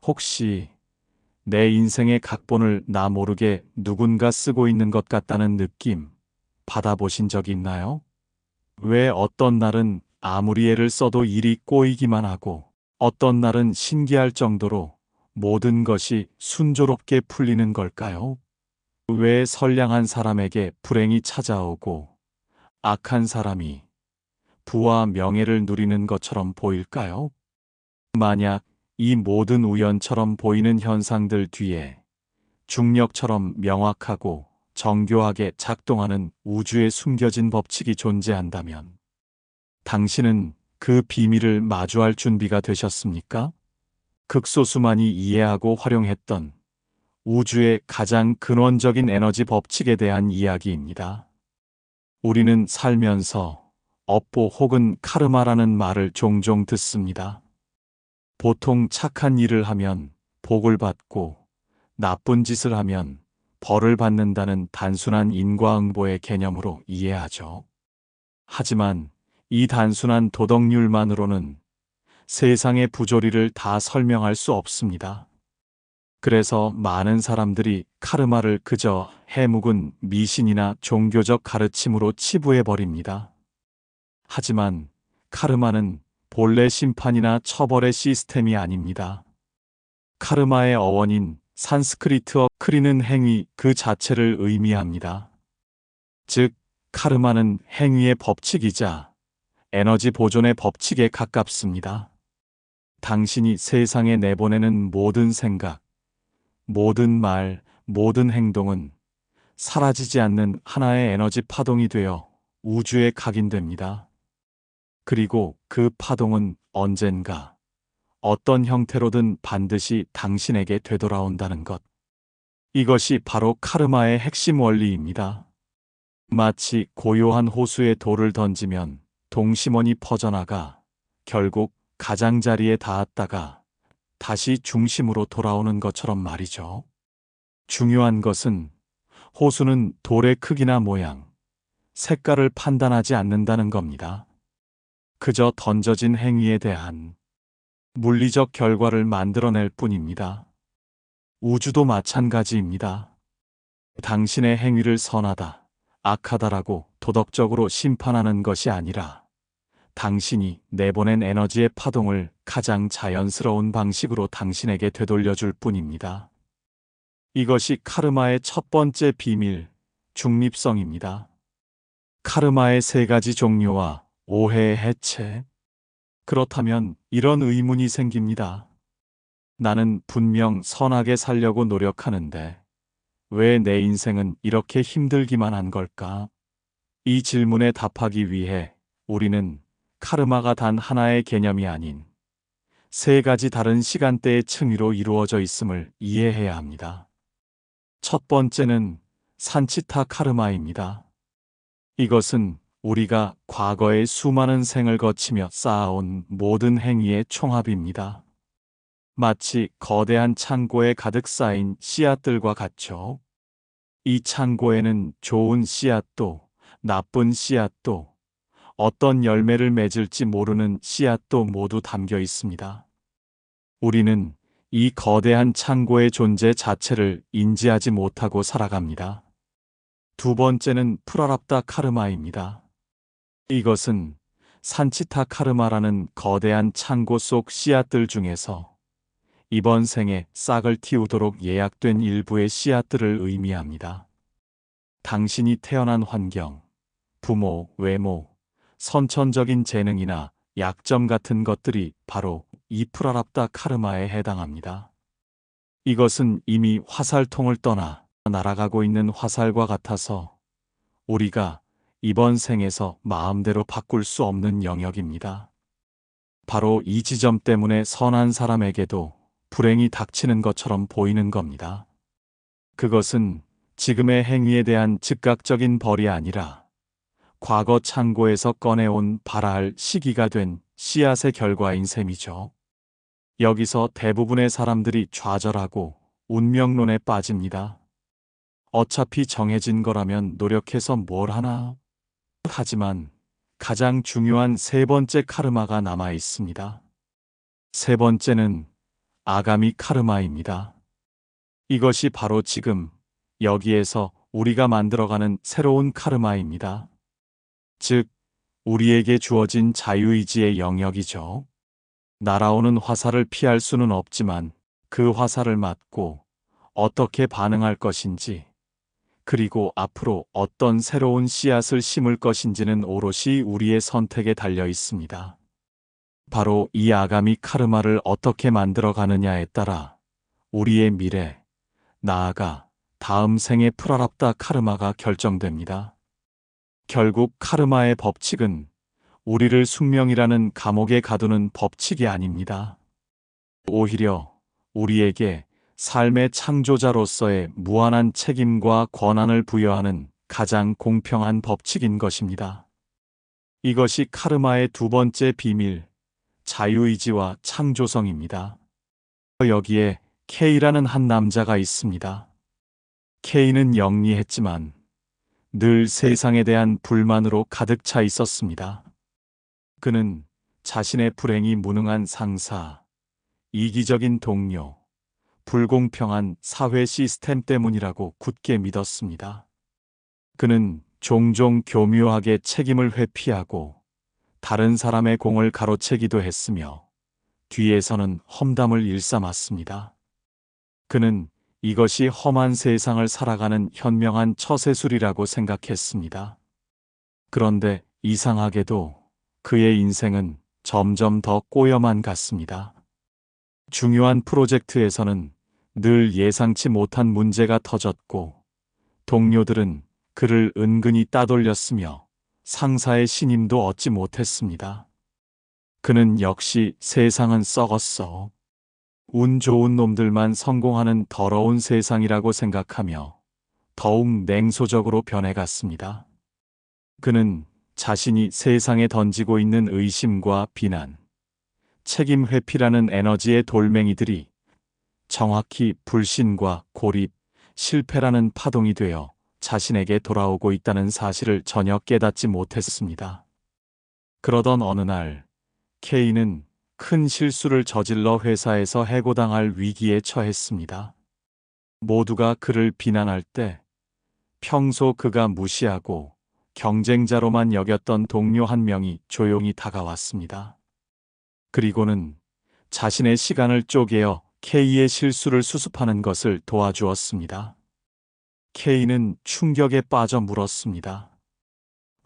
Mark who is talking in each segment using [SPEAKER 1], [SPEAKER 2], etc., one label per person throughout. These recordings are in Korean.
[SPEAKER 1] 혹시 내 인생의 각본을 나 모르게 누군가 쓰고 있는 것 같다는 느낌 받아보신 적 있나요? 왜 어떤 날은 아무리 애를 써도 일이 꼬이기만 하고 어떤 날은 신기할 정도로 모든 것이 순조롭게 풀리는 걸까요? 왜 선량한 사람에게 불행이 찾아오고 악한 사람이 부와 명예를 누리는 것처럼 보일까요? 만약 이 모든 우연처럼 보이는 현상들 뒤에 중력처럼 명확하고 정교하게 작동하는 우주에 숨겨진 법칙이 존재한다면 당신은 그 비밀을 마주할 준비가 되셨습니까? 극소수만이 이해하고 활용했던 우주의 가장 근원적인 에너지 법칙에 대한 이야기입니다. 우리는 살면서 업보 혹은 카르마라는 말을 종종 듣습니다. 보통 착한 일을 하면 복을 받고 나쁜 짓을 하면 벌을 받는다는 단순한 인과응보의 개념으로 이해하죠. 하지만 이 단순한 도덕률만으로는 세상의 부조리를 다 설명할 수 없습니다. 그래서 많은 사람들이 카르마를 그저 해묵은 미신이나 종교적 가르침으로 치부해버립니다. 하지만 카르마는 본래 심판이나 처벌의 시스템이 아닙니다. 카르마의 어원인 산스크리트어 크리는 행위 그 자체를 의미합니다. 즉, 카르마는 행위의 법칙이자 에너지 보존의 법칙에 가깝습니다. 당신이 세상에 내보내는 모든 생각, 모든 말, 모든 행동은 사라지지 않는 하나의 에너지 파동이 되어 우주에 각인됩니다. 그리고 그 파동은 언젠가 어떤 형태로든 반드시 당신에게 되돌아온다는 것. 이것이 바로 카르마의 핵심 원리입니다. 마치 고요한 호수에 돌을 던지면 동심원이 퍼져나가 결국 가장자리에 닿았다가 다시 중심으로 돌아오는 것처럼 말이죠. 중요한 것은 호수는 돌의 크기나 모양, 색깔을 판단하지 않는다는 겁니다. 그저 던져진 행위에 대한 물리적 결과를 만들어낼 뿐입니다. 우주도 마찬가지입니다. 당신의 행위를 선하다, 악하다라고 도덕적으로 심판하는 것이 아니라 당신이 내보낸 에너지의 파동을 가장 자연스러운 방식으로 당신에게 되돌려줄 뿐입니다. 이것이 카르마의 첫 번째 비밀, 중립성입니다. 카르마의 세 가지 종류와 오해의 해체. 그렇다면 이런 의문이 생깁니다. 나는 분명 선하게 살려고 노력하는데 왜 내 인생은 이렇게 힘들기만 한 걸까? 이 질문에 답하기 위해 우리는 카르마가 단 하나의 개념이 아닌 세 가지 다른 시간대의 층위로 이루어져 있음을 이해해야 합니다. 첫 번째는 산치타 카르마입니다. 이것은 우리가 과거의 수많은 생을 거치며 쌓아온 모든 행위의 총합입니다. 마치 거대한 창고에 가득 쌓인 씨앗들과 같죠. 이 창고에는 좋은 씨앗도 나쁜 씨앗도 어떤 열매를 맺을지 모르는 씨앗도 모두 담겨 있습니다. 우리는 이 거대한 창고의 존재 자체를 인지하지 못하고 살아갑니다. 두 번째는 프라랍다 카르마입니다. 이것은 산치타 카르마라는 거대한 창고 속 씨앗들 중에서 이번 생에 싹을 틔우도록 예약된 일부의 씨앗들을 의미합니다. 당신이 태어난 환경, 부모, 외모, 선천적인 재능이나 약점 같은 것들이 바로 이 프라랍다 카르마에 해당합니다. 이것은 이미 화살통을 떠나 날아가고 있는 화살과 같아서 우리가 이번 생에서 마음대로 바꿀 수 없는 영역입니다. 바로 이 지점 때문에 선한 사람에게도 불행이 닥치는 것처럼 보이는 겁니다. 그것은 지금의 행위에 대한 즉각적인 벌이 아니라 과거 창고에서 꺼내온 발아할 시기가 된 씨앗의 결과인 셈이죠. 여기서 대부분의 사람들이 좌절하고 운명론에 빠집니다. 어차피 정해진 거라면 노력해서 뭘 하나? 하지만 가장 중요한 세 번째 카르마가 남아 있습니다. 세 번째는 아가미 카르마입니다. 이것이 바로 지금 여기에서 우리가 만들어가는 새로운 카르마입니다. 즉, 우리에게 주어진 자유의지의 영역이죠. 날아오는 화살을 피할 수는 없지만 그 화살을 맞고 어떻게 반응할 것인지, 그리고 앞으로 어떤 새로운 씨앗을 심을 것인지는 오롯이 우리의 선택에 달려 있습니다. 바로 이 아가미 카르마를 어떻게 만들어 가느냐에 따라 우리의 미래, 나아가 다음 생의 프라랍다 카르마가 결정됩니다. 결국 카르마의 법칙은 우리를 숙명이라는 감옥에 가두는 법칙이 아닙니다. 오히려 우리에게 삶의 창조자로서의 무한한 책임과 권한을 부여하는 가장 공평한 법칙인 것입니다. 이것이 카르마의 두 번째 비밀, 자유의지와 창조성입니다. 여기에 K라는 한 남자가 있습니다. K는 영리했지만 늘 세상에 대한 불만으로 가득 차 있었습니다. 그는 자신의 불행이 무능한 상사, 이기적인 동료, 불공평한 사회 시스템 때문이라고 굳게 믿었습니다. 그는 종종 교묘하게 책임을 회피하고 다른 사람의 공을 가로채기도 했으며 뒤에서는 험담을 일삼았습니다. 그는 이것이 험한 세상을 살아가는 현명한 처세술이라고 생각했습니다. 그런데 이상하게도 그의 인생은 점점 더 꼬여만 갔습니다. 중요한 프로젝트에서는 늘 예상치 못한 문제가 터졌고 동료들은 그를 은근히 따돌렸으며 상사의 신임도 얻지 못했습니다. 그는 역시 세상은 썩었어. 운 좋은 놈들만 성공하는 더러운 세상이라고 생각하며 더욱 냉소적으로 변해갔습니다. 그는 자신이 세상에 던지고 있는 의심과 비난, 책임 회피라는 에너지의 돌멩이들이 정확히 불신과 고립, 실패라는 파동이 되어 자신에게 돌아오고 있다는 사실을 전혀 깨닫지 못했습니다. 그러던 어느 날, K는 큰 실수를 저질러 회사에서 해고당할 위기에 처했습니다. 모두가 그를 비난할 때 평소 그가 무시하고 경쟁자로만 여겼던 동료 한 명이 조용히 다가왔습니다. 그리고는 자신의 시간을 쪼개어 K의 실수를 수습하는 것을 도와주었습니다. K는 충격에 빠져 물었습니다.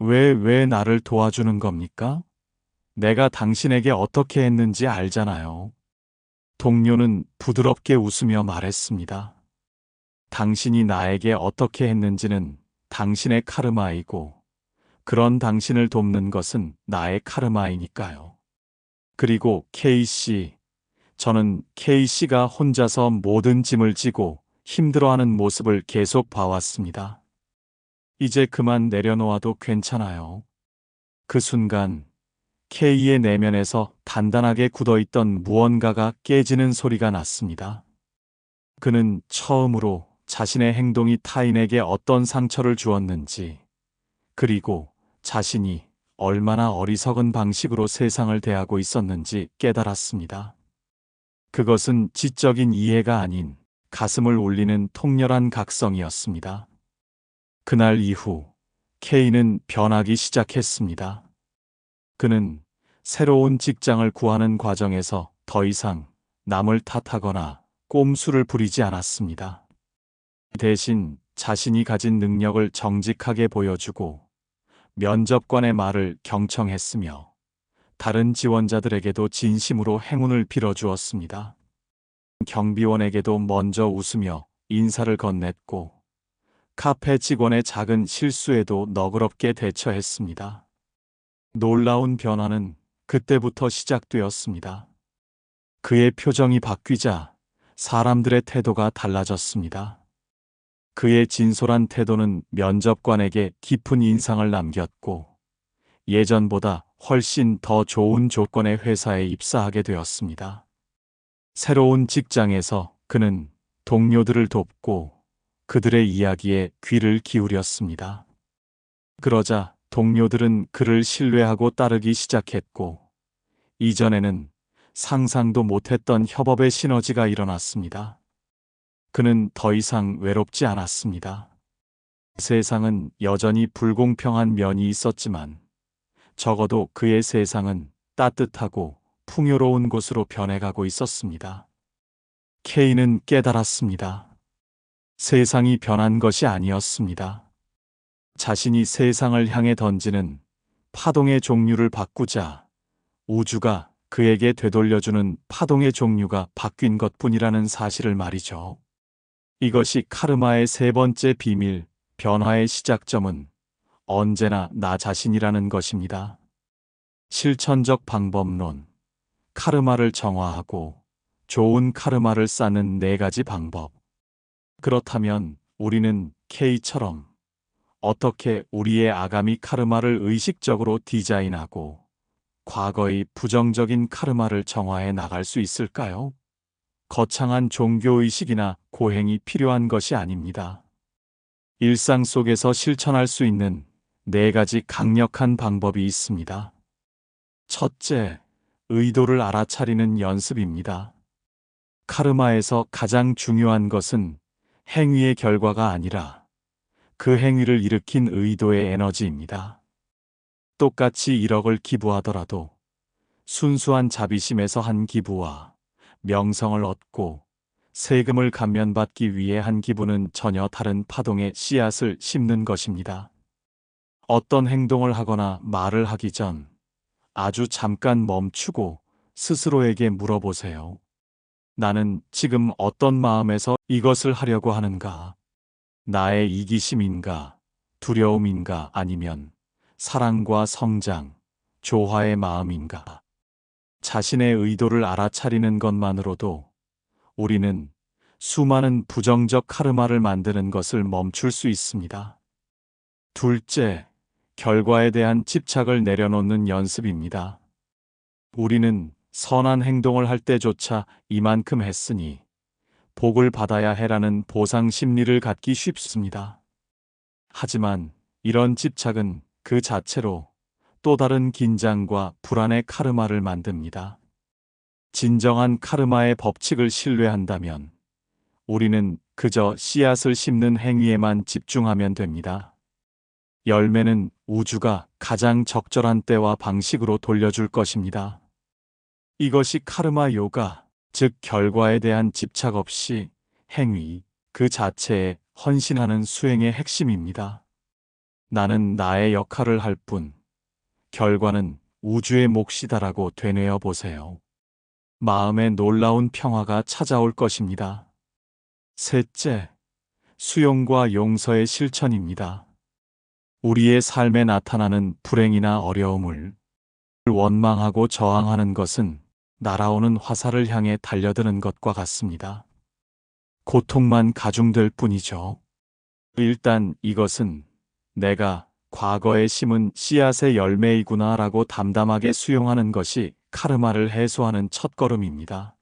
[SPEAKER 1] 왜 나를 도와주는 겁니까? 내가 당신에게 어떻게 했는지 알잖아요. 동료는 부드럽게 웃으며 말했습니다. 당신이 나에게 어떻게 했는지는 당신의 카르마이고, 그런 당신을 돕는 것은 나의 카르마이니까요. 그리고 K씨, 저는 K씨가 혼자서 모든 짐을 지고 힘들어하는 모습을 계속 봐왔습니다. 이제 그만 내려놓아도 괜찮아요. 그 순간 K의 내면에서 단단하게 굳어있던 무언가가 깨지는 소리가 났습니다. 그는 처음으로 자신의 행동이 타인에게 어떤 상처를 주었는지, 그리고 자신이 얼마나 어리석은 방식으로 세상을 대하고 있었는지 깨달았습니다. 그것은 지적인 이해가 아닌 가슴을 울리는 통렬한 각성이었습니다. 그날 이후 K는 변하기 시작했습니다. 그는 새로운 직장을 구하는 과정에서 더 이상 남을 탓하거나 꼼수를 부리지 않았습니다. 대신 자신이 가진 능력을 정직하게 보여주고 면접관의 말을 경청했으며 다른 지원자들에게도 진심으로 행운을 빌어주었습니다. 경비원에게도 먼저 웃으며 인사를 건넸고 카페 직원의 작은 실수에도 너그럽게 대처했습니다. 놀라운 변화는 그때부터 시작되었습니다. 그의 표정이 바뀌자 사람들의 태도가 달라졌습니다. 그의 진솔한 태도는 면접관에게 깊은 인상을 남겼고 예전보다 훨씬 더 좋은 조건의 회사에 입사하게 되었습니다. 새로운 직장에서 그는 동료들을 돕고 그들의 이야기에 귀를 기울였습니다. 그러자 동료들은 그를 신뢰하고 따르기 시작했고 이전에는 상상도 못했던 협업의 시너지가 일어났습니다. 그는 더 이상 외롭지 않았습니다. 세상은 여전히 불공평한 면이 있었지만 적어도 그의 세상은 따뜻하고 풍요로운 곳으로 변해가고 있었습니다. 케이는 깨달았습니다. 세상이 변한 것이 아니었습니다. 자신이 세상을 향해 던지는 파동의 종류를 바꾸자 우주가 그에게 되돌려주는 파동의 종류가 바뀐 것뿐이라는 사실을 말이죠. 이것이 카르마의 세 번째 비밀, 변화의 시작점은 언제나 나 자신이라는 것입니다. 실천적 방법론, 카르마를 정화하고 좋은 카르마를 쌓는 4가지 방법. 그렇다면 우리는 K처럼 어떻게 우리의 아가미 카르마를 의식적으로 디자인하고 과거의 부정적인 카르마를 정화해 나갈 수 있을까요? 거창한 종교의식이나 고행이 필요한 것이 아닙니다. 일상 속에서 실천할 수 있는 4가지 강력한 방법이 있습니다. 첫째, 의도를 알아차리는 연습입니다. 카르마에서 가장 중요한 것은 행위의 결과가 아니라 그 행위를 일으킨 의도의 에너지입니다. 똑같이 1억을 기부하더라도 순수한 자비심에서 한 기부와 명성을 얻고 세금을 감면받기 위해 한 기부는 전혀 다른 파동의 씨앗을 심는 것입니다. 어떤 행동을 하거나 말을 하기 전 아주 잠깐 멈추고 스스로에게 물어보세요. 나는 지금 어떤 마음에서 이것을 하려고 하는가? 나의 이기심인가? 두려움인가? 아니면 사랑과 성장, 조화의 마음인가? 자신의 의도를 알아차리는 것만으로도 우리는 수많은 부정적 카르마를 만드는 것을 멈출 수 있습니다. 둘째, 결과에 대한 집착을 내려놓는 연습입니다. 우리는 선한 행동을 할 때조차 이만큼 했으니 복을 받아야 해라는 보상 심리를 갖기 쉽습니다. 하지만 이런 집착은 그 자체로 또 다른 긴장과 불안의 카르마를 만듭니다. 진정한 카르마의 법칙을 신뢰한다면 우리는 그저 씨앗을 심는 행위에만 집중하면 됩니다. 열매는 우주가 가장 적절한 때와 방식으로 돌려줄 것입니다. 이것이 카르마 요가, 즉 결과에 대한 집착 없이 행위 그 자체에 헌신하는 수행의 핵심입니다. 나는 나의 역할을 할 뿐, 결과는 우주의 몫이다라고 되뇌어 보세요. 마음에 놀라운 평화가 찾아올 것입니다. 셋째, 수용과 용서의 실천입니다. 우리의 삶에 나타나는 불행이나 어려움을 원망하고 저항하는 것은 날아오는 화살을 향해 달려드는 것과 같습니다. 고통만 가중될 뿐이죠. 일단 이것은 내가 과거에 심은 씨앗의 열매이구나라고 담담하게 수용하는 것이 카르마를 해소하는 첫걸음입니다.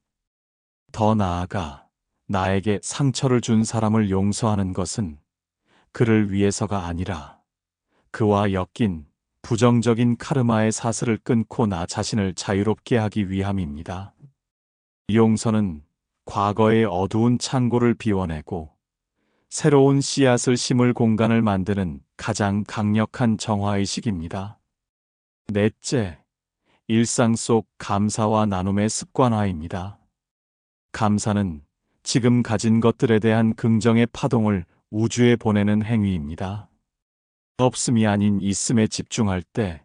[SPEAKER 1] 더 나아가 나에게 상처를 준 사람을 용서하는 것은 그를 위해서가 아니라 그와 엮인 부정적인 카르마의 사슬을 끊고 나 자신을 자유롭게 하기 위함입니다. 용서는 과거의 어두운 창고를 비워내고 새로운 씨앗을 심을 공간을 만드는 가장 강력한 정화의식입니다. 넷째, 일상 속 감사와 나눔의 습관화입니다. 감사는 지금 가진 것들에 대한 긍정의 파동을 우주에 보내는 행위입니다. 없음이 아닌 있음에 집중할 때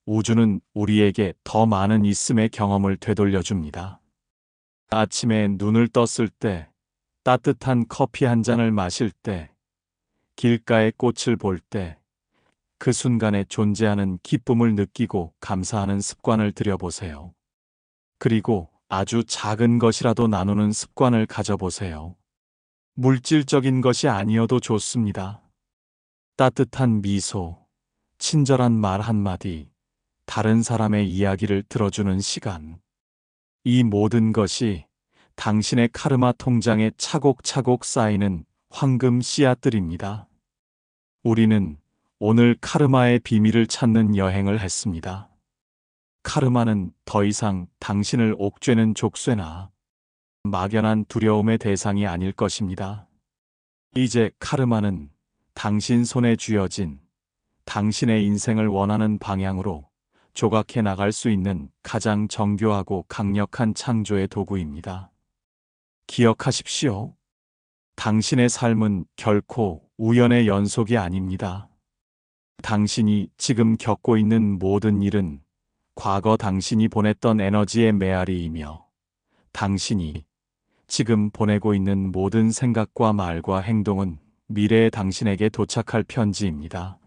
[SPEAKER 1] 우주는 우리에게 더 많은 있음의 경험을 되돌려줍니다. 아침에 눈을 떴을 때, 따뜻한 커피 한 잔을 마실 때, 길가의 꽃을 볼 때, 그 순간에 존재하는 기쁨을 느끼고 감사하는 습관을 들여보세요. 그리고 아주 작은 것이라도 나누는 습관을 가져보세요. 물질적인 것이 아니어도 좋습니다. 따뜻한 미소, 친절한 말 한마디, 다른 사람의 이야기를 들어주는 시간. 이 모든 것이 당신의 카르마 통장에 차곡차곡 쌓이는 황금 씨앗들입니다. 우리는 오늘 카르마의 비밀을 찾는 여행을 했습니다. 카르마는 더 이상 당신을 옥죄는 족쇄나 막연한 두려움의 대상이 아닐 것입니다. 이제 카르마는 당신 손에 쥐어진 당신의 인생을 원하는 방향으로 조각해 나갈 수 있는 가장 정교하고 강력한 창조의 도구입니다. 기억하십시오. 당신의 삶은 결코 우연의 연속이 아닙니다. 당신이 지금 겪고 있는 모든 일은 과거 당신이 보냈던 에너지의 메아리이며, 당신이 지금 보내고 있는 모든 생각과 말과 행동은 미래의 당신에게 도착할 편지입니다.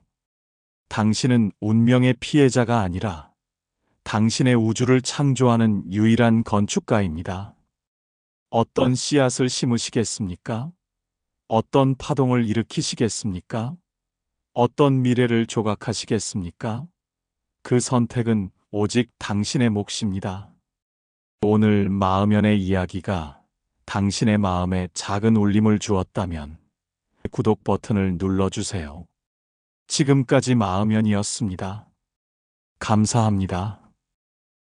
[SPEAKER 1] 당신은 운명의 피해자가 아니라 당신의 우주를 창조하는 유일한 건축가입니다. 어떤 씨앗을 심으시겠습니까? 어떤 파동을 일으키시겠습니까? 어떤 미래를 조각하시겠습니까? 그 선택은 오직 당신의 몫입니다. 오늘 마음연의 이야기가 당신의 마음에 작은 울림을 주었다면 구독 버튼을 눌러주세요. 지금까지 마음연이었습니다. 감사합니다.